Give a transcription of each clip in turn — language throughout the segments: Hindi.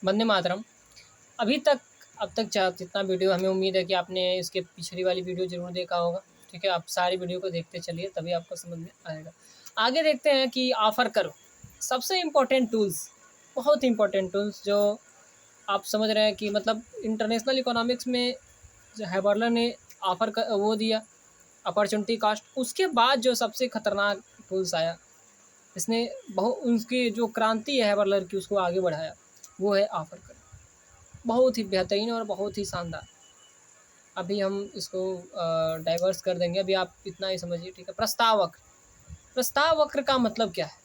वंदे मातरम। अभी तक अब तक जितना वीडियो हमें उम्मीद है कि आपने इसके पिछली वाली वीडियो ज़रूर देखा होगा, ठीक है। आप सारी वीडियो को देखते चलिए तभी आपको समझ में आएगा। आगे देखते हैं कि ऑफ़र करो, सबसे इम्पोर्टेंट टूल्स, बहुत इम्पोर्टेंट टूल्स जो आप समझ रहे हैं कि मतलब इंटरनेशनल इकोनॉमिक्स में जो हैबरलर ने ऑफ़र वो दिया अपॉर्चुनिटी कॉस्ट, उसके बाद जो सबसे खतरनाक टूल्स आया, इसने बहुत उनकी जो क्रांति है हैबरलर की उसको आगे बढ़ाया, वो है ऑफ़र करो। बहुत ही बेहतरीन और बहुत ही शानदार। अभी हम इसको डाइवर्स कर देंगे, अभी आप इतना ही समझिए, ठीक है। प्रस्ताव वक्र, प्रस्ताव वक्र का मतलब क्या है,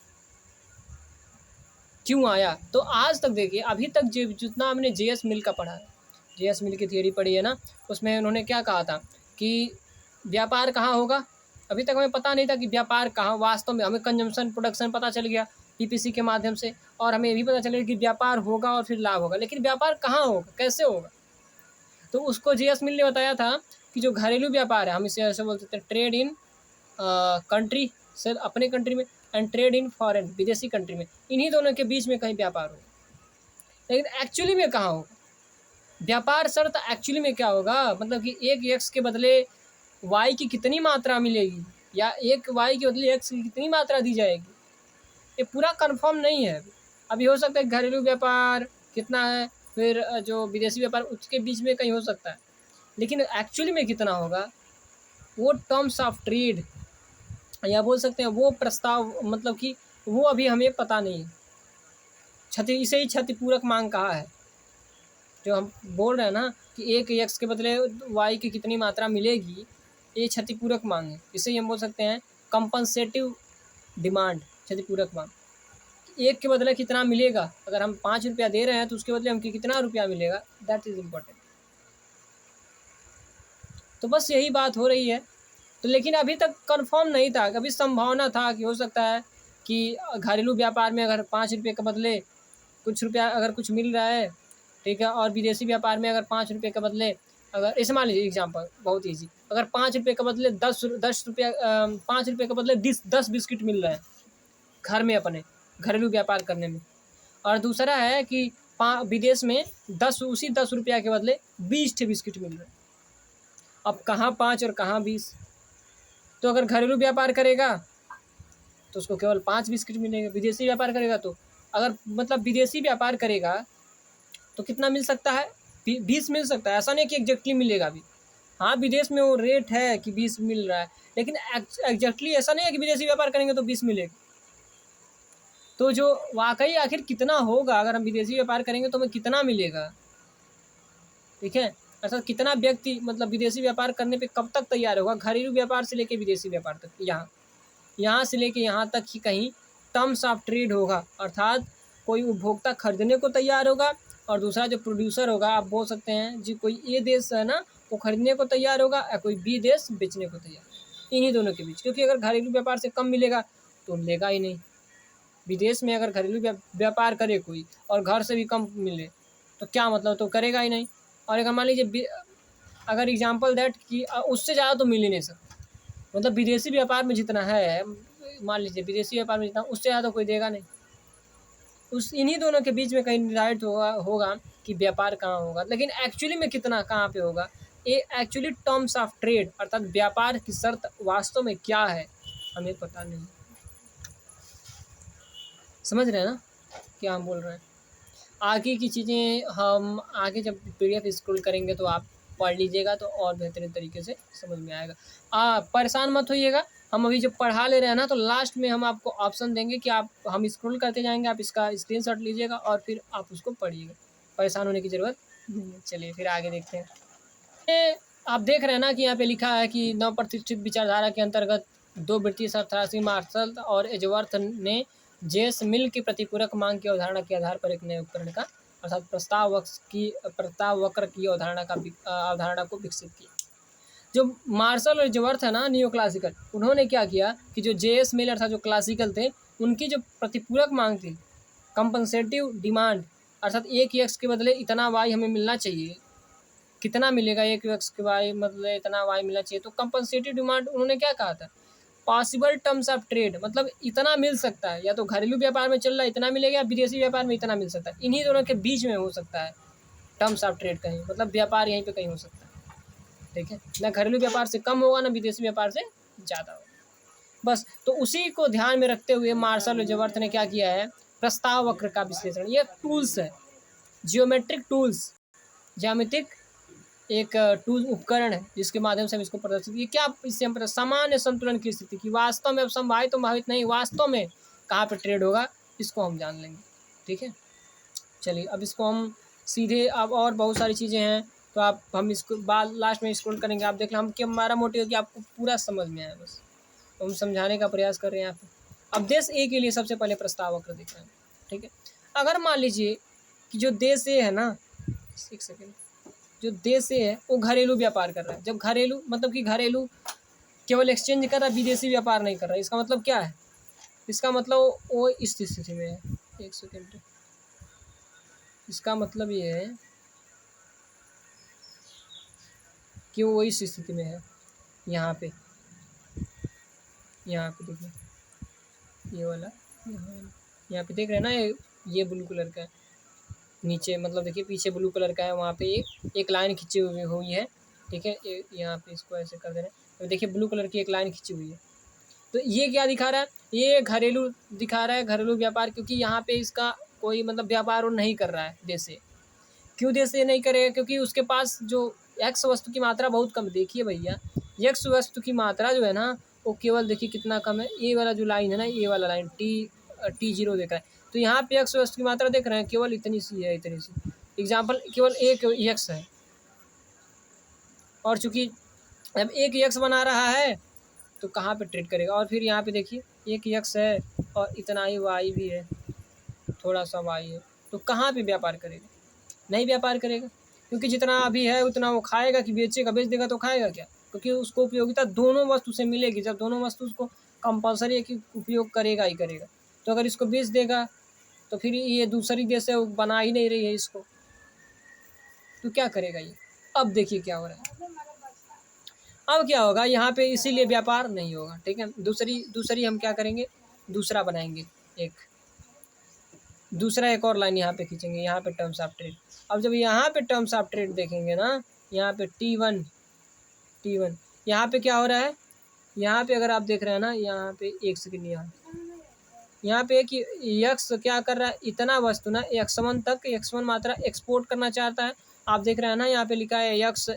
क्यों आया? तो आज तक देखिए, अभी तक जितना हमने जेएस मिल का पढ़ा है, जेएस मिल की थियरी पढ़ी है ना, उसमें उन्होंने क्या कहा था कि व्यापार कहाँ होगा। अभी तक हमें पता नहीं था कि व्यापार कहाँ वास्तव में, हमें कंजम्पशन प्रोडक्शन पता चल गया पीपीसी के माध्यम से, और हमें ये भी पता चल गया कि व्यापार होगा और फिर लाभ होगा, लेकिन व्यापार कहाँ होगा, कैसे होगा। तो उसको जेएस मिल ने बताया था कि जो घरेलू व्यापार है, हम इसे ऐसे बोल सकते हैं, ट्रेड इन कंट्री से अपने कंट्री में, एंड ट्रेड इन फॉरेन विदेशी कंट्री में, इन्हीं दोनों के बीच में कहीं व्यापार होगा। लेकिन एक्चुअली में कहाँ होगा व्यापार सर? तो एक्चुअली में क्या होगा, मतलब कि एक एक्स के बदले वाई की कितनी मात्रा मिलेगी, या एक वाई के बदले एक्स की कितनी मात्रा दी जाएगी, ये पूरा कंफर्म नहीं है। अभी हो सकता है घरेलू व्यापार कितना है, फिर जो विदेशी व्यापार उसके बीच में कहीं हो सकता है, लेकिन एक्चुअली में कितना होगा, वो टर्म्स ऑफ ट्रेड या बोल सकते हैं वो प्रस्ताव, मतलब कि वो अभी हमें पता नहीं है। इसे ही क्षतिपूरक मांग कहा है, जो हम बोल रहे हैं ना कि एक एक्स के बदले वाई की कितनी मात्रा मिलेगी, ये क्षतिपूरक मांग है। इसे ही हम बोल सकते हैं कंपनसेटिव डिमांड, क्षतिपूरक मांग। एक के बदले कितना मिलेगा, अगर हम 5 रुपया दे रहे हैं तो उसके बदले हमको कितना रुपया मिलेगा, दैट इज़ इम्पोर्टेंट। तो बस यही बात हो रही है। तो लेकिन अभी तक कंफर्म नहीं था, कभी संभावना था कि हो सकता है कि घरेलू व्यापार में अगर 5 रुपये के बदले कुछ रुपया अगर कुछ मिल रहा है, ठीक है, और विदेशी व्यापार में अगर 5 रुपये के बदले, अगर ऐसे मान लीजिए एग्जाम्पल बहुत ईजी, अगर 5 रुपये के बदले 10 रुपया 5 रुपये के बदले 10 बिस्किट मिल रहे हैं घर में अपने घरेलू व्यापार करने में, और दूसरा है कि विदेश में 10 रुपया के बदले 20 ठे बिस्किट मिल रहे हैं। अब कहाँ 5 और कहाँ 20? तो अगर घरेलू व्यापार करेगा तो उसको केवल 5 बिस्किट मिलेंगे, विदेशी व्यापार करेगा तो अगर मतलब विदेशी व्यापार करेगा तो कितना मिल सकता है, 20 मिल सकता है। ऐसा नहीं कि एग्जैक्टली मिलेगा भी, हाँ विदेश में वो रेट है कि 20 मिल रहा है, लेकिन एग्जैक्टली ऐसा नहीं है कि विदेशी व्यापार करेंगे तो 20 मिलेगा। तो जो वाकई आखिर कितना होगा, अगर हम विदेशी व्यापार करेंगे तो हमें कितना मिलेगा, ठीक है। अर्थात कितना व्यक्ति मतलब विदेशी व्यापार करने पे कब तक तैयार होगा, घरेलू व्यापार से लेके विदेशी व्यापार तक, यहाँ से लेके यहाँ तक कि कहीं टर्म्स ऑफ ट्रेड होगा, अर्थात कोई उपभोक्ता खरीदने को तैयार होगा और दूसरा जो प्रोड्यूसर होगा, आप बोल सकते हैं जी कोई ए देश है ना, वो खरीदने को तैयार होगा या कोई बी देश बेचने को तैयार, इन्हीं दोनों के बीच। क्योंकि अगर घरेलू व्यापार से कम मिलेगा तो लेगा ही नहीं। विदेश में अगर घरेलू व्यापार करे कोई और घर से भी कम मिले तो क्या मतलब, तो करेगा ही नहीं। और अगर मान लीजिए अगर एग्जाम्पल दैट कि उससे ज़्यादा तो मिल ही नहीं सकता, मतलब विदेशी व्यापार में जितना है, मान लीजिए विदेशी व्यापार में जितना, उससे ज़्यादा कोई देगा नहीं। उस इन्हीं दोनों के बीच में कहीं निर्धारित होगा कि व्यापार कहाँ होगा, लेकिन एक्चुअली में कितना कहाँ पे होगा, ये एक्चुअली टर्म्स ऑफ ट्रेड अर्थात व्यापार की शर्त वास्तव में क्या है हमें पता नहीं। समझ रहे हैं ना क्या हम बोल रहे हैं। आगे की चीज़ें हम आगे जब पीडीएफ स्क्रॉल करेंगे तो आप पढ़ लीजिएगा तो और बेहतरीन तरीके से समझ में आएगा। परेशान मत होइएगा, हम अभी जब पढ़ा ले रहे हैं ना तो लास्ट में हम आपको ऑप्शन देंगे कि हम स्क्रॉल करते जाएंगे, आप इसका स्क्रीनशॉट लीजिएगा और फिर आप उसको पढ़िएगा, परेशान होने की ज़रूरत नहीं है। चलिए फिर आगे देखते हैं। ये आप देख रहे हैं ना कि यहाँ पे लिखा है कि नवप्रतिष्ठित विचारधारा के अंतर्गत 2 ब्रिटिश अर्थशास्त्री मार्शल और एजवर्थ ने जेएस मिल की प्रतिपूरक मांग की अवधारणा के आधार पर एक नए उपकरण का अर्थात प्रस्ताव वक्र की अवधारणा को विकसित किया। जो मार्शल और एजवर्थ है ना न्यू क्लासिकल, उन्होंने क्या किया कि जो जेएस मिल अर्थात जो क्लासिकल थे, उनकी जो प्रतिपूरक मांग थी, कंपनसेटिव डिमांड, अर्थात एक एक्स के बदले इतना वाई हमें मिलना चाहिए, कितना मिलेगा एक एक्स के वाई मतलब इतना वाई मिलना चाहिए, तो कंपनसेटिव डिमांड उन्होंने क्या कहा था पॉसिबल टर्म्स ऑफ ट्रेड, मतलब इतना मिल सकता है, या तो घरेलू व्यापार में चल रहा है इतना मिलेगा, या विदेशी व्यापार में इतना मिल सकता है। इन्हीं दोनों के बीच में हो सकता है टर्म्स ऑफ ट्रेड कहीं, मतलब व्यापार यहीं पे कहीं हो सकता है। ठीक है, ना घरेलू व्यापार से कम होगा ना विदेशी व्यापार से ज़्यादा होगा। बस तो उसी को ध्यान में रखते हुए मार्शल वेजवर्थ ने क्या किया है, प्रस्ताव वक्र का विश्लेषण। ये टूल्स है, जियोमेट्रिक टूल्स, ज्यामितिक एक टूल उपकरण है जिसके माध्यम से हम इसको प्रदर्शित, ये क्या, इससे हम सामान्य संतुलन की स्थिति की वास्तव में अब संभावित तो भावित नहीं, वास्तव में कहाँ पे ट्रेड होगा इसको हम जान लेंगे। ठीक है, चलिए अब इसको हम सीधे, अब और बहुत सारी चीज़ें हैं तो आप हम इसको बाद लास्ट में स्क्रॉल करेंगे, आप देख लें। हम क्या, हमारा मोटिव है कि आपको पूरा समझ में आए, बस तो हम समझाने का प्रयास कर रहे हैं यहाँ पे। अब देश ए के लिए सबसे पहले प्रस्ताव वक्र देख रहे हैं। ठीक है, अगर मान लीजिए कि जो देश ए है ना, एक सेकेंड, जो देश ए है वो घरेलू व्यापार कर रहा है। जब घरेलू मतलब कि घरेलू केवल एक्सचेंज कर रहा है, विदेशी व्यापार नहीं कर रहा है, इसका मतलब क्या है, इसका मतलब वो इस स्थिति में है, एक सेकेंड, इसका मतलब ये है कि वो इस स्थिति में है। यहाँ पे देखिए, ये वाला यहाँ पे देख रहे हैं ना, ये ब्लू कलर का है नीचे, मतलब देखिए पीछे ब्लू कलर का है, वहाँ पे एक लाइन खींची हुई है। ठीक है, यहाँ पे इसको ऐसे कर दे रहे हैं तो देखिए ब्लू कलर की एक लाइन खींची हुई है। तो ये क्या दिखा रहा है, ये घरेलू दिखा रहा है, घरेलू व्यापार, क्योंकि यहाँ पे इसका कोई मतलब व्यापार वो नहीं कर रहा है देश से। क्यों देश से नहीं करेगा, क्योंकि उसके पास जो एक्स वस्तु की मात्रा बहुत कम, देखिए भैया एक्स वस्तु की मात्रा जो है ना वो केवल देखिए कितना कम है, ये वाला जो लाइन है ना, ये वाला लाइन T0 देख रहा है, तो यहाँ पे एक्स वस्तु की मात्रा देख रहे हैं केवल इतनी सी है, इतनी सी। एग्जाम्पल केवल एक एक्स है, और चूंकि अब एक एक्स बना रहा है तो कहाँ पे ट्रेड करेगा। और फिर यहाँ पे देखिए एक एक्स है और इतना ही वाई भी है, थोड़ा सा वाई है, तो कहाँ पे व्यापार करेगा, नहीं व्यापार करेगा, क्योंकि जितना अभी है उतना वो खाएगा कि बेचेगा, बेच देगा तो खाएगा क्या, क्योंकि उसको उपयोगिता दोनों वस्तु से मिलेगी। जब दोनों वस्तु उसको कंपलसरी है कि उपयोग करेगा ही करेगा, तो अगर इसको बेच देगा तो फिर ये दूसरी देश से बना ही नहीं रही है इसको, तो क्या करेगा ये। अब देखिए क्या हो रहा है, अब क्या होगा यहाँ पे, इसीलिए व्यापार नहीं होगा। ठीक है, दूसरी हम क्या करेंगे, दूसरा बनाएंगे, एक और लाइन यहाँ पे खींचेंगे, यहाँ पे टर्म्स ऑफ ट्रेड। अब जब यहाँ पे टर्म्स ऑफ ट्रेड देखेंगे ना, यहाँ पे T1 यहाँ पे क्या हो रहा है, यहाँ पे अगर आप देख रहे हैं ना, यहाँ पे एक सेकेंड, यहाँ पे कि यक्स क्या कर रहा है, इतना वस्तु ना x1 मात्रा एक्सपोर्ट करना चाहता है। आप देख रहे हैं ना, यहाँ पे लिखा है यक्स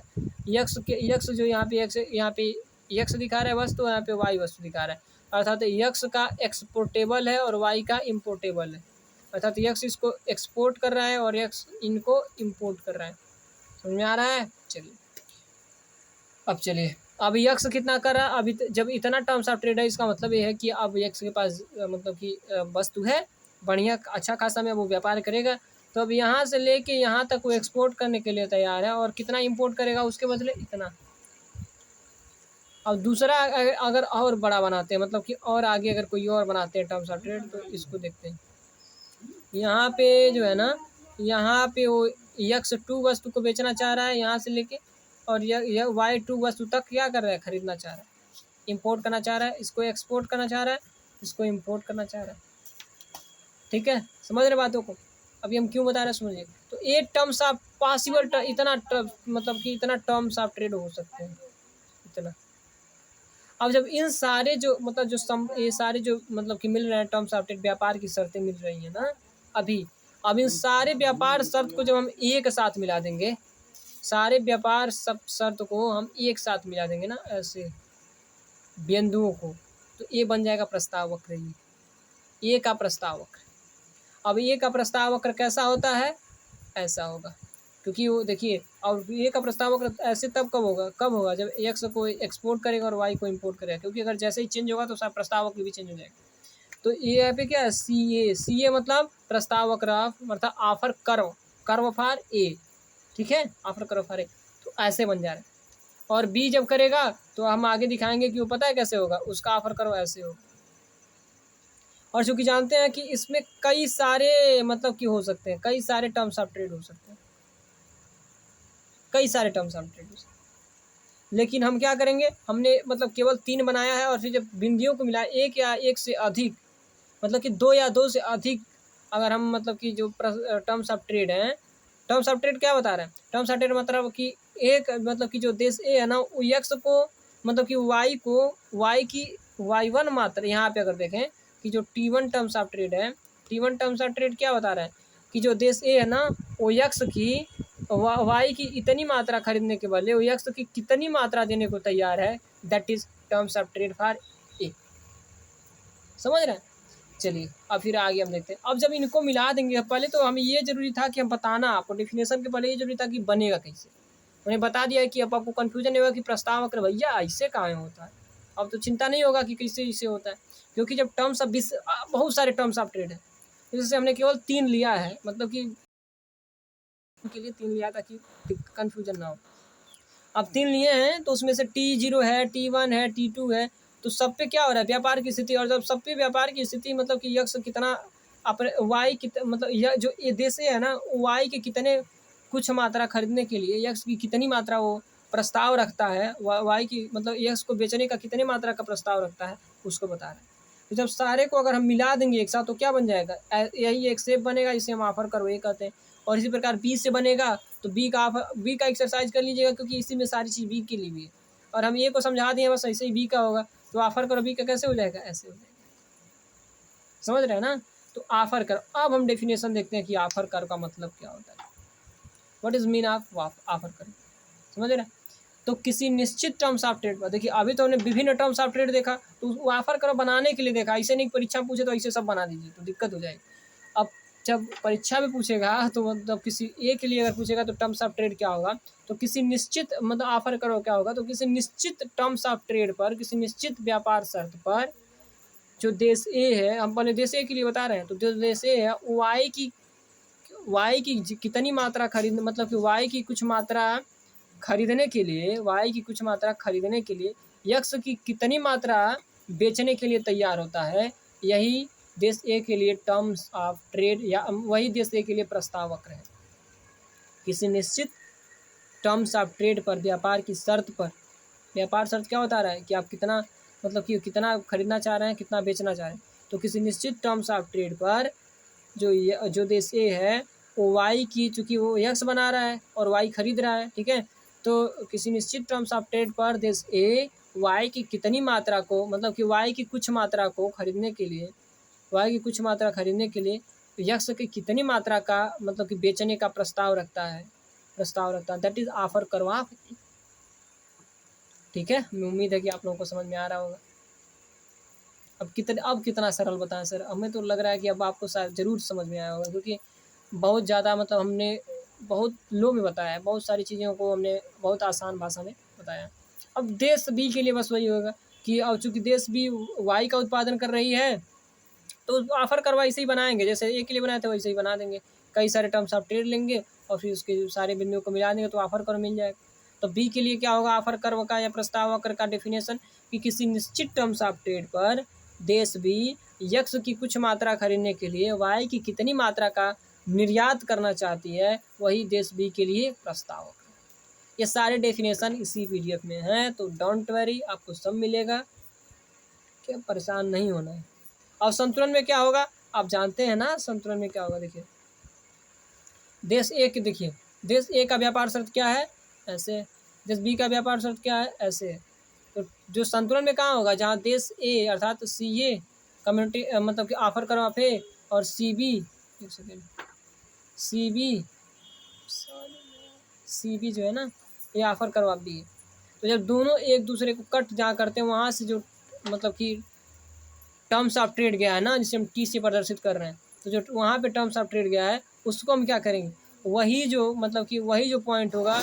जो यहाँ पे यक्स दिखा रहा है वस्तु, यहाँ पे वाई वस्तु दिखा रहा है, अर्थात यक्स का एक्सपोर्टेबल है और वाई का इम्पोर्टेबल है, अर्थात यक्स इसको एक्सपोर्ट कर रहा है और यक्स इनको इम्पोर्ट कर रहा है। समझ में आ रहा है। चलिए अब यक्स कितना कर रहा है, अभी जब इतना टर्म्स ऑफ ट्रेड है, इसका मतलब ये है कि अब यक्स के पास मतलब कि वस्तु है बढ़िया, अच्छा खासा में वो व्यापार करेगा। तो अब यहाँ से लेके यहाँ तक वो एक्सपोर्ट करने के लिए तैयार है, और कितना इंपोर्ट करेगा उसके बदले, इतना। अब दूसरा अगर और बड़ा बनाते हैं, मतलब कि और आगे अगर कोई और बनाते हैं टर्म्स ऑफ ट्रेड, तो इसको देखते हैं। यहाँ पे जो है ना, यहाँ पे वो x2 वस्तु को बेचना चाह रहा है यहाँ से लेके, और यह y2 वस्तु तक क्या कर रहा है, खरीदना चाह रहा है, इंपोर्ट करना चाह रहा है, इसको एक्सपोर्ट करना चाह रहा है, इसको इंपोर्ट करना चाह रहा है। ठीक है, समझ रहे बातों को। अभी हम क्यों बता रहे हैं समझिए। तो ये टर्म्स ऑफ पॉसिबल इतना मतलब कि इतना टर्म्स ऑफ ट्रेड हो सकते हैं, इतना। अब जब इन सारे जो मतलब ये सारे जो मतलब कि मिल रहे हैं टर्म्स ऑफ ट्रेड, व्यापार की शर्तें मिल रही हैं ना अभी, अब इन सारे व्यापार शर्त को जब हम एक साथ मिला देंगे, सारे व्यापार सब शर्त को हम एक साथ मिला देंगे ना ऐसे बिंदुओं को, तो ये बन जाएगा प्रस्ताव वक्र। ये का प्रस्ताव वक्र। अब ये का प्रस्ताव वक्र कैसा होता है, ऐसा होगा, क्योंकि वो देखिए, और ये का प्रस्ताव वक्र ऐसे तब कब होगा जब एक्स को एक्सपोर्ट करेगा और वाई को इंपोर्ट करेगा, क्योंकि अगर जैसे ही चेंज होगा तो सब प्रस्ताव वक्र भी चेंज हो जाएगा। तो ये यहाँ पे क्या है, सी ए मतलब प्रस्ताव वक्र, मतलब ऑफर कर्व फॉर ए। ठीक है, ऑफर कर्व फॉर ए, तो ऐसे बन जा रहा है। और बी जब करेगा तो हम आगे दिखाएंगे कि वो पता है कैसे होगा, उसका ऑफर कर्व ऐसे होगा। और चूंकि जानते हैं कि इसमें कई सारे मतलब कि हो सकते हैं, कई सारे टर्म्स ऑफ ट्रेड हो सकते हैं, कई सारे टर्म्स ऑफ ट्रेड हो सकते हैं। लेकिन हम क्या करेंगे, हमने मतलब केवल 3 बनाया है और फिर जब बिंदियों को मिला एक या एक से अधिक, मतलब कि 2 या 2 से अधिक, अगर हम मतलब कि जो टर्म्स ऑफ ट्रेड हैं, टर्म्स ऑफ ट्रेड क्या बता रहे हैं, टर्म्स ऑफ ट्रेड मतलब कि एक मतलब कि जो देश ए है ना वो यक्स को मतलब कि वाई को वाई की y1 मात्रा, यहाँ पे अगर देखें कि जो T1 टर्म्स ऑफ ट्रेड है, T1 टर्म्स ऑफ ट्रेड क्या बता रहा है कि जो देश ए है ना वो यक्स की वाई की इतनी मात्रा खरीदने के बदले वो यक्स की कितनी मात्रा देने को तैयार है, that is terms of trade for a. समझ रहे हैं? चलिए अब फिर आगे हम देखते हैं। अब जब इनको मिला देंगे, पहले तो हमें ये जरूरी था कि हम बताना आपको डेफिनेशन के पहले ये जरूरी था कि बनेगा कैसे। उन्हें बता दिया है कि अब आपको कन्फ्यूजन नहीं होगा कि प्रस्ताव वक्र भैया ऐसे कहाँ होता है। अब तो चिंता नहीं होगा कि कैसे इसे होता है, क्योंकि जब टर्म्स ऑफ बहुत सारे टर्म्स ऑफ ट्रेड है, जैसे हमने केवल 3 लिया है, मतलब कि के लिए 3 लिया ताकि कन्फ्यूजन ना हो। अब 3 लिए हैं तो उसमें से T0 है, T1 है, T2 है, तो सब पे क्या हो रहा है, व्यापार की स्थिति। और जब सब पे व्यापार की स्थिति मतलब कि यक्स कितना अपने वाई मतलब यह जो ये देश है ना वाई के कितने कुछ मात्रा खरीदने के लिए यक्स की कितनी मात्रा वो प्रस्ताव रखता है, वाई की मतलब यक्स को बेचने का कितनी मात्रा का प्रस्ताव रखता है, उसको बता रहा है। तो जब सारे को अगर हम मिला देंगे एक साथ तो क्या बन जाएगा, यही एक शेप बनेगा जिसे हम ऑफर करो ये कहते हैं। और इसी प्रकार बी से बनेगा तो बी का एक्सरसाइज कर लीजिएगा, क्योंकि इसी में सारी चीज़ बी के लिए भी है। और हम ए को समझा दिए बस ऐसे ही बी का होगा, तो ऑफर करो बी का कैसे हो जाएगा, ऐसे हो जाएगा। समझ रहे हैं ना? तो ऑफर करो। अब हम डेफिनेशन देखते हैं कि ऑफर करो का मतलब क्या होता है, what is mean of offer करो। समझ रहे हैं? तो किसी निश्चित टर्म्स ऑफ ट्रेड पर, देखिए अभी तो हमने विभिन्न टर्म्स ऑफ ट्रेड देखा, तो ऑफर करो बनाने के लिए देखा, ऐसे नहीं परीक्षा पूछे तो ऐसे सब बना दीजिए तो दिक्कत हो जाएगी। अब जब परीक्षा में पूछेगा तो मतलब किसी ए के लिए अगर पूछेगा तो टर्म्स ऑफ ट्रेड क्या होगा, तो किसी निश्चित मतलब ऑफर करो क्या होगा, तो किसी निश्चित टर्म्स ऑफ ट्रेड पर, किसी निश्चित व्यापार शर्त पर जो देश ए है, हम पहले देश ए के लिए बता रहे हैं, तो जो देश ए है वाई की कितनी मात्रा खरीद मतलब कि वाई की कुछ मात्रा खरीदने के लिए, वाई की कुछ मात्रा खरीदने के लिए यक्स की कितनी मात्रा बेचने के लिए तैयार होता है, यही देश ए के लिए टर्म्स ऑफ ट्रेड या वही देश ए के लिए प्रस्ताव वक्र है। किसी निश्चित टर्म्स ऑफ ट्रेड पर, व्यापार की शर्त पर, व्यापार शर्त क्या बता रहा है कि आप कितना मतलब कि कितना खरीदना चाह रहे हैं, कितना बेचना चाह रहे हैं। तो किसी निश्चित टर्म्स ऑफ ट्रेड पर जो देश ए है वो वाई की, चूँकि वो यक्स बना रहा है और वाई खरीद रहा है, ठीक है, तो किसी निश्चित टर्म्स ऑफ ट्रेड पर देश ए वाई की कितनी मात्रा को मतलब कि वाई की कुछ मात्रा को खरीदने के लिए, वाई की कुछ मात्रा खरीदने के लिए यक्स की कितनी मात्रा का मतलब कि बेचने का प्रस्ताव रखता है, दैट इज ऑफर करवा। ठीक है, उम्मीद है कि आप लोगों को समझ में आ रहा होगा। अब कितना सरल बताएं सर, हमें तो लग रहा है कि अब आपको शायद ज़रूर समझ में आया होगा, क्योंकि बहुत ज़्यादा मतलब हमने बहुत लो में बताया है, बहुत सारी चीज़ों को हमने बहुत आसान भाषा में बताया। अब देश बी के लिए बस वही होगा कि अब चूँकि देश बी वाई का उत्पादन कर रही है तो ऑफर करवा ऐसे ही बनाएंगे, जैसे ए के लिए बनाए थे वैसे ही बना देंगे, कई सारे टर्म्स ऑफ ट्रेड लेंगे और फिर उसके सारे बिंदुओं को मिला देंगे तो ऑफर कर मिल जाएगा। तो बी के लिए क्या होगा, ऑफर कर्व का या प्रस्ताव वक्र का डेफिनेशन कि किसी निश्चित टर्म्स ऑफ ट्रेड पर देश बी यक्स की कुछ मात्रा खरीदने के लिए वाई की कितनी मात्रा का निर्यात करना चाहती है, वही देश बी के लिए प्रस्ताव वक्र। ये सारे डेफिनेशन इसी पीडीएफ में हैं, तो डोंट वरी, आपको सब मिलेगा, क्या परेशान नहीं होना है। और संतुलन में क्या होगा आप जानते हैं ना, संतुलन में क्या होगा, देखिए देश ए के, देखिए देश ए का व्यापार शर्त क्या है, ऐसे, देश बी का व्यापार शर्त क्या है, ऐसे। तो जो संतुलन में कहाँ होगा, जहाँ देश ए अर्थात सी ए कम्युनिटी मतलब कि ऑफर करो आप ए और सी बी, एक सेकेंड, सी बी जो है ना ये ऑफर करो आप दी। तो जब दोनों एक दूसरे को कट जहाँ करते हैं वहाँ से जो मतलब कि टर्म्स ऑफ ट्रेड गया है ना, जिसे हम टी से प्रदर्शित कर रहे हैं, तो जो वहाँ पे टर्म्स ऑफ ट्रेड गया है उसको हम क्या करेंगे, वही जो मतलब कि वही जो पॉइंट होगा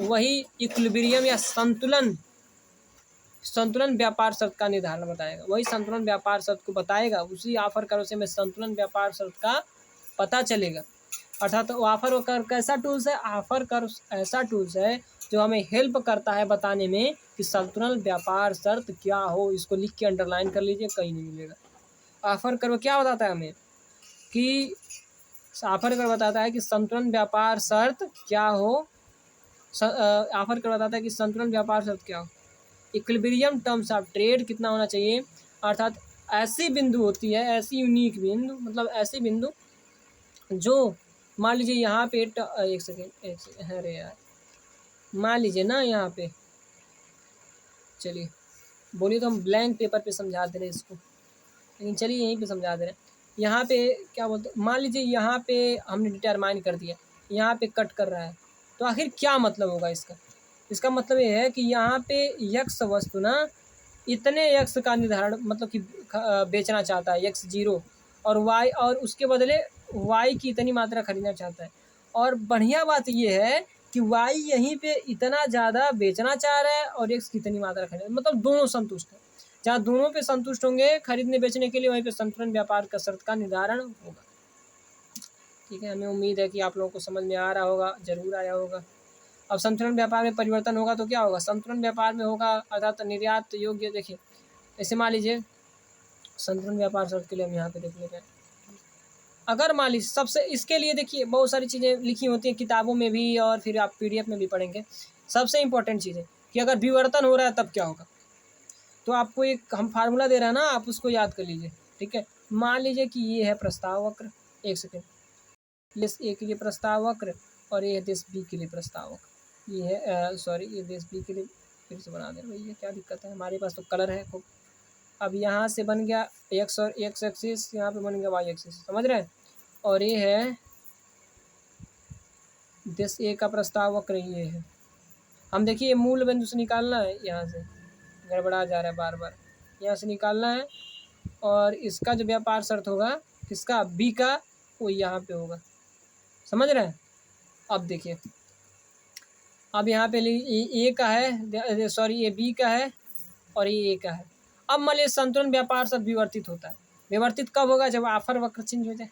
वही इक्विलिब्रियम या संतुलन व्यापार शर्त का निर्धारण बताएगा, वही संतुलन व्यापार शर्त को बताएगा, उसी ऑफर करो से हमें संतुलन व्यापार शर्त का पता चलेगा। अर्थात ऑफर कर कैसा टूल्स है, ऑफर कर ऐसा टूल्स है जो हमें हेल्प करता है बताने में कि संतुलन व्यापार शर्त क्या हो। इसको लिख के अंडरलाइन कर लीजिए, कहीं नहीं मिलेगा। ऑफर कर क्या बताता है हमें कि ऑफर कर बताता है कि संतुलन व्यापार शर्त क्या हो, ऑफर कर बताता है कि संतुलन व्यापार शर्त क्या हो। इक्विलिब्रियम टर्म्स ऑफ ट्रेड कितना होना चाहिए, अर्थात ऐसी बिंदु होती है, ऐसी यूनिक बिंदु, मतलब ऐसी बिंदु जो मान लीजिए यहाँ पे एक सेकेंड, अरे यार मान लीजिए ना यहाँ पे, चलिए बोलिए तो हम ब्लैंक पेपर पे समझा दे रहे हैं इसको, लेकिन चलिए यहीं पे समझा दे रहे हैं। यहाँ पे क्या बोलते, मान लीजिए यहाँ पे हमने डिटरमाइन कर दिया, यहाँ पे कट कर रहा है, तो आखिर क्या मतलब होगा इसका। इसका मतलब ये है कि यहाँ पे यक्स वस्तु ना इतने यक्स का निर्धारण, मतलब कि बेचना चाहता है यक्स 0, और वाई, और उसके बदले वाई की इतनी मात्रा खरीदना चाहता है। और बढ़िया बात ये है कि वाई यहीं पे इतना ज़्यादा बेचना चाह रहा है और एक्स की इतनी मात्रा खरीद, मतलब दोनों संतुष्ट हैं। जहाँ दोनों पे संतुष्ट होंगे खरीदने बेचने के लिए, वहीं पे संतुलन व्यापार का शर्त का निर्धारण होगा। ठीक है, हमें उम्मीद है कि आप लोगों को समझ में आ रहा होगा, जरूर आया होगा। अब संतुलन व्यापार में परिवर्तन होगा तो क्या होगा, संतुलन व्यापार में होगा अर्थात निर्यात योग्य। देखिए ऐसे मान लीजिए संतुलन व्यापार शर्त के लिए हम यहाँ पे देख लेते हैं। अगर मान लीजिए सबसे, इसके लिए देखिए बहुत सारी चीज़ें लिखी होती हैं किताबों में भी, और फिर आप PDF में भी पढ़ेंगे। सबसे इम्पोर्टेंट चीज़ है कि अगर विवर्तन हो रहा है तब क्या होगा। तो आपको एक हम फार्मूला दे रहे हैं ना, आप उसको याद कर लीजिए। ठीक है, मान लीजिए कि ये है प्रस्ताव वक्र, एक सेकेंड, देश ए के लिए प्रस्ताव वक्र और ये है देश बी के लिए प्रस्ताव वक्र। ये है सॉरी, ये देश बी के लिए फिर से बना दे रहे भैया, क्या दिक्कत है, हमारे पास तो कलर है खूब। अब यहाँ से बन गया एक्स और एक्स एक्सिस, यहाँ पे बन गया वाई एक्सिस, समझ रहे हैं। और ये है देश ए का प्रस्ताव वक्र, ये है। हम देखिए मूल बिंदु से निकालना है, यहाँ से गड़बड़ा जा रहा है बार बार, यहाँ से निकालना है। और इसका जो व्यापार शर्त होगा किसका, बी का, वो यहाँ पे होगा, समझ रहे हैं। अब देखिए, अब यहाँ पे ए का है, सॉरी ये बी का है और ये ए का है। अब मान लीजिए संतुलन व्यापार शर्त विवर्तित होता है। विवर्तित कब होगा, जब ऑफर वक्र चेंज हो जाए।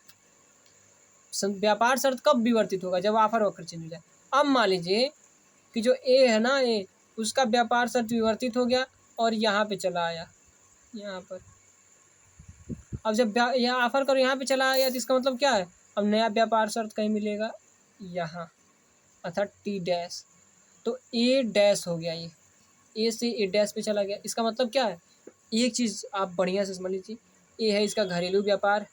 व्यापार शर्त कब विवर्तित होगा, जब ऑफर वक्र चेंज हो जाए। अब मान लीजिए कि जो ए है ना, ए, उसका व्यापार शर्त विवर्तित हो गया और यहाँ पे चला आया, यहाँ पर। अब जब यहाँ ऑफर करो यहाँ पे चला आया, तो इसका मतलब क्या है, अब नया व्यापार शर्त कहीं मिलेगा यहाँ, अर्थात टी डैश। तो ए डैश हो गया, ये ए से ए डैश पे चला गया। इसका मतलब क्या है, एक चीज़ आप बढ़िया से समझ लीजिए, ए है इसका घरेलू व्यापार,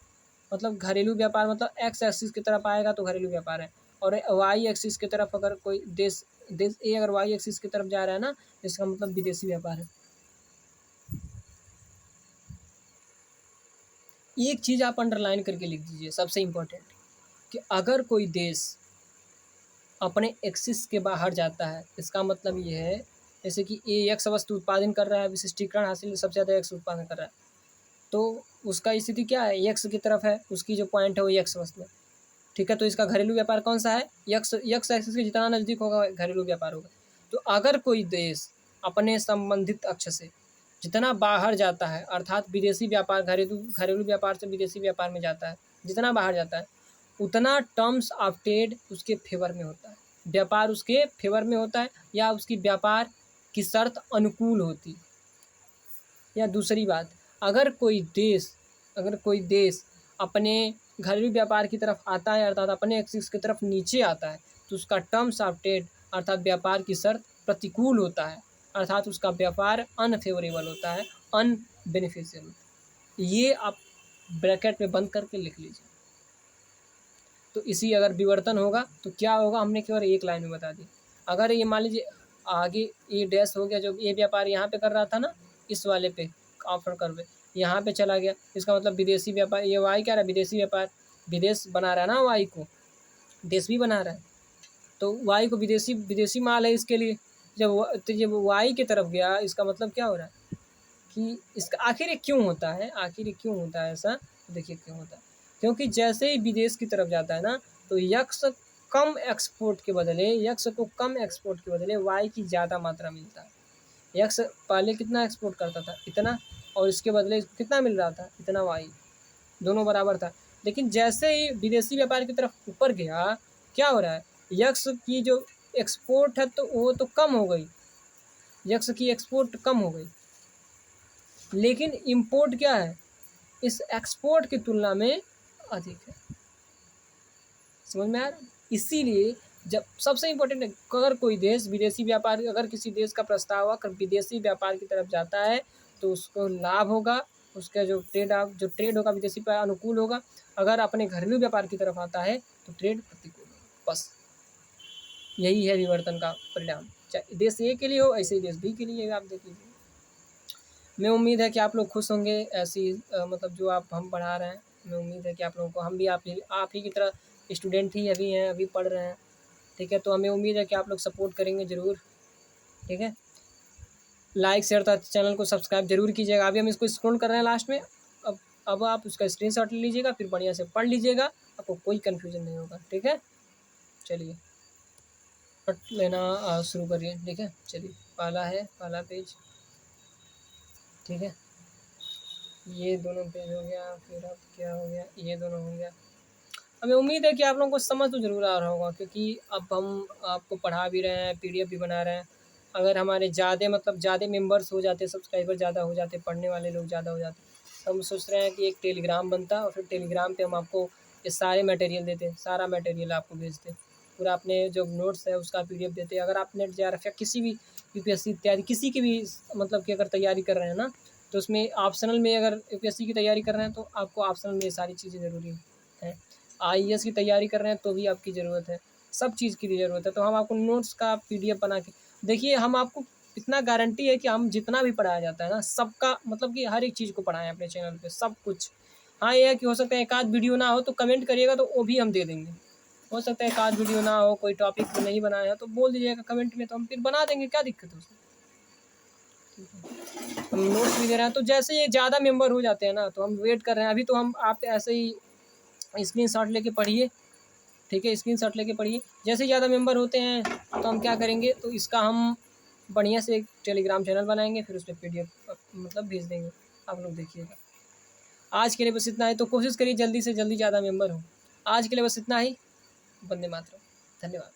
मतलब घरेलू व्यापार मतलब एक्स एक्सिस की तरफ आएगा तो घरेलू व्यापार है। और वाई एक्सिस की तरफ अगर कोई देश ए अगर वाई एक्सिस की तरफ जा रहा है ना, इसका मतलब विदेशी व्यापार है। एक चीज़ आप अंडरलाइन करके लिख दीजिए, सबसे इम्पोर्टेंट, कि अगर कोई देश अपने एक्सिस के बाहर जाता है, इसका मतलब ये है जैसे कि ए एक्स वस्तु उत्पादन कर रहा है, विशिष्टीकरण हासिल सबसे ज़्यादा एक्स उत्पादन कर रहा है, तो उसका स्थिति क्या है, यक्स की तरफ है, उसकी जो पॉइंट है वो यक्स वस्तु है। ठीक है, तो इसका घरेलू व्यापार कौन सा है, यक्स एक्सिस के जितना नज़दीक होगा घरेलू व्यापार होगा। तो अगर कोई देश अपने संबंधित अक्ष से जितना बाहर जाता है, अर्थात विदेशी व्यापार, घरेलू व्यापार से विदेशी व्यापार में जाता है, जितना बाहर जाता है उतना टर्म्स ऑफ ट्रेड उसके फेवर में होता है, व्यापार उसके फेवर में होता है, या उसकी व्यापार की शर्त अनुकूल होती। या दूसरी बात, अगर कोई देश अपने घरेलू व्यापार की तरफ आता है, अर्थात अपने एक्सिस की तरफ नीचे आता है, तो उसका टर्म्स ऑफ ट्रेड अर्थात व्यापार की शर्त प्रतिकूल होता है, अर्थात उसका व्यापार अनफेवरेबल होता है, अनबेनिफिशियल। ये आप ब्रैकेट में बंद करके लिख लीजिए। तो इसी अगर विवर्तन होगा तो क्या होगा, हमने केवल एक लाइन में बता दी। अगर ये मान लीजिए आगे ए डैश हो गया, जो ए व्यापार यहाँ पे कर रहा था ना, इस वाले पे ऑफर कर यहाँ पे चला गया, इसका मतलब विदेशी व्यापार, ये वाई क्या रहा है, विदेशी व्यापार, विदेश बना रहा है ना, वाई को देश भी बना रहा है, तो वाई को विदेशी माल है इसके लिए। जब वाई की तरफ गया, इसका मतलब क्या हो रहा है कि इसका आखिर ये क्यों होता है ऐसा, देखिए क्यों होता है, क्योंकि जैसे ही विदेश की तरफ जाता है ना, तो यक्स को कम एक्सपोर्ट के बदले वाई की ज़्यादा मात्रा मिलता है। यक्स पहले कितना एक्सपोर्ट करता था, इतना, और इसके बदले कितना मिल रहा था, इतना, वाई दोनों बराबर था। लेकिन जैसे ही विदेशी व्यापार की तरफ ऊपर गया, क्या हो रहा है, यक्स की जो एक्सपोर्ट है तो वो तो कम हो गई, यक्स की एक्सपोर्ट कम हो गई, लेकिन इंपोर्ट क्या है, इस एक्सपोर्ट की तुलना में अधिक है। समझ में आ रहा है। इसीलिए जब सबसे इम्पोर्टेंट है, अगर कोई देश विदेशी व्यापार, अगर किसी देश का प्रस्ताव अगर विदेशी व्यापार की तरफ जाता है तो उसको लाभ होगा, उसका जो ट्रेड होगा विदेशी पर अनुकूल होगा। अगर अपने घरेलू व्यापार की तरफ आता है तो ट्रेड प्रतिकूल होगा। बस यही है विवर्तन का परिणाम, चाहे देश ए के लिए हो ऐसे ही देश बी के लिए आप देख लीजिए। मैं उम्मीद है कि आप लोग खुश होंगे ऐसी मतलब जो आप हम पढ़ा रहे हैं। मैं उम्मीद है कि आप लोगों को, हम भी आप ही की तरह स्टूडेंट ही अभी हैं, अभी पढ़ रहे हैं, ठीक है। तो हमें उम्मीद है कि आप लोग सपोर्ट करेंगे ज़रूर, ठीक है। लाइक शेयर तथा चैनल को सब्सक्राइब जरूर कीजिएगा। अभी हम इसको स्क्रॉल कर रहे हैं लास्ट में, अब आप उसका स्क्रीनशॉट ले लीजिएगा, फिर बढ़िया से पढ़ लीजिएगा, आपको कोई कन्फ्यूजन नहीं होगा, ठीक है। चलिए नोट लेना शुरू करिए, ठीक है। चलिए पहला पेज, ठीक है। ये दोनों पेज हो गया, फिर अब क्या हो गया, ये दोनों हो गया। हमें उम्मीद है कि आप लोगों को समझ तो ज़रूर आ रहा होगा, क्योंकि अब हम आपको पढ़ा भी रहे हैं, पीडीएफ भी बना रहे हैं। अगर हमारे ज़्यादा मेंबर्स हो जाते, सब्सक्राइबर ज़्यादा हो जाते, पढ़ने वाले लोग ज़्यादा हो जाते, तो हम सोच रहे हैं कि एक टेलीग्राम बनता और फिर टेलीग्राम पे हम आपको ये सारे मटेरियल देते, सारा मटेरियल आपको भेजते, पूरा अपने जो नोट्स है उसका पीडीएफ देते। अगर आप नेट जेआरएफ या किसी भी यूपीएससी इत्यादि किसी की भी मतलब कि अगर तैयारी कर रहे हैं ना, तो उसमें ऑप्शनल में अगर यूपीएससी की तैयारी कर रहे हैं तो आपको ऑप्शनल में ये सारी चीज़ें ज़रूरी हैं। आईएएस की तैयारी कर रहे हैं तो भी आपकी ज़रूरत है, सब चीज़ की ज़रूरत है। तो हम आपको नोट्स का पीडीएफ बना के देखिए, हम आपको इतना गारंटी है कि हम जितना भी पढ़ाया जाता है ना, सबका मतलब कि हर एक चीज़ को पढ़ाएं अपने चैनल पे, सब कुछ। हाँ, ये है कि हो सकता है एक आध वीडियो ना हो तो कमेंट करिएगा, तो वो भी हम दे देंगे। हो सकता है एक आध वीडियो ना हो, कोई टॉपिक नहीं बनाया है तो बोल दीजिएगा कमेंट में, तो हम फिर बना देंगे, क्या दिक्कत है उसमें। हम नोट्स भी दे रहे हैं, तो जैसे ये ज़्यादा मेंबर हो जाते हैं ना तो हम वेट कर रहे हैं। अभी तो हम आप ऐसे ही स्क्रीनशॉट लेके पढ़िए, ठीक है। स्क्रीनशॉट लेके पढ़िए, जैसे ज़्यादा मेंबर होते हैं तो हम क्या करेंगे, तो इसका हम बढ़िया से एक टेलीग्राम चैनल बनाएंगे, फिर उस पर पीडीएफ मतलब भेज देंगे, आप लोग देखिएगा। आज के लिए बस इतना ही, तो कोशिश करिए जल्दी से जल्दी ज़्यादा मेंबर हो। आज के लिए बस इतना ही। वंदे मातरम। धन्यवाद।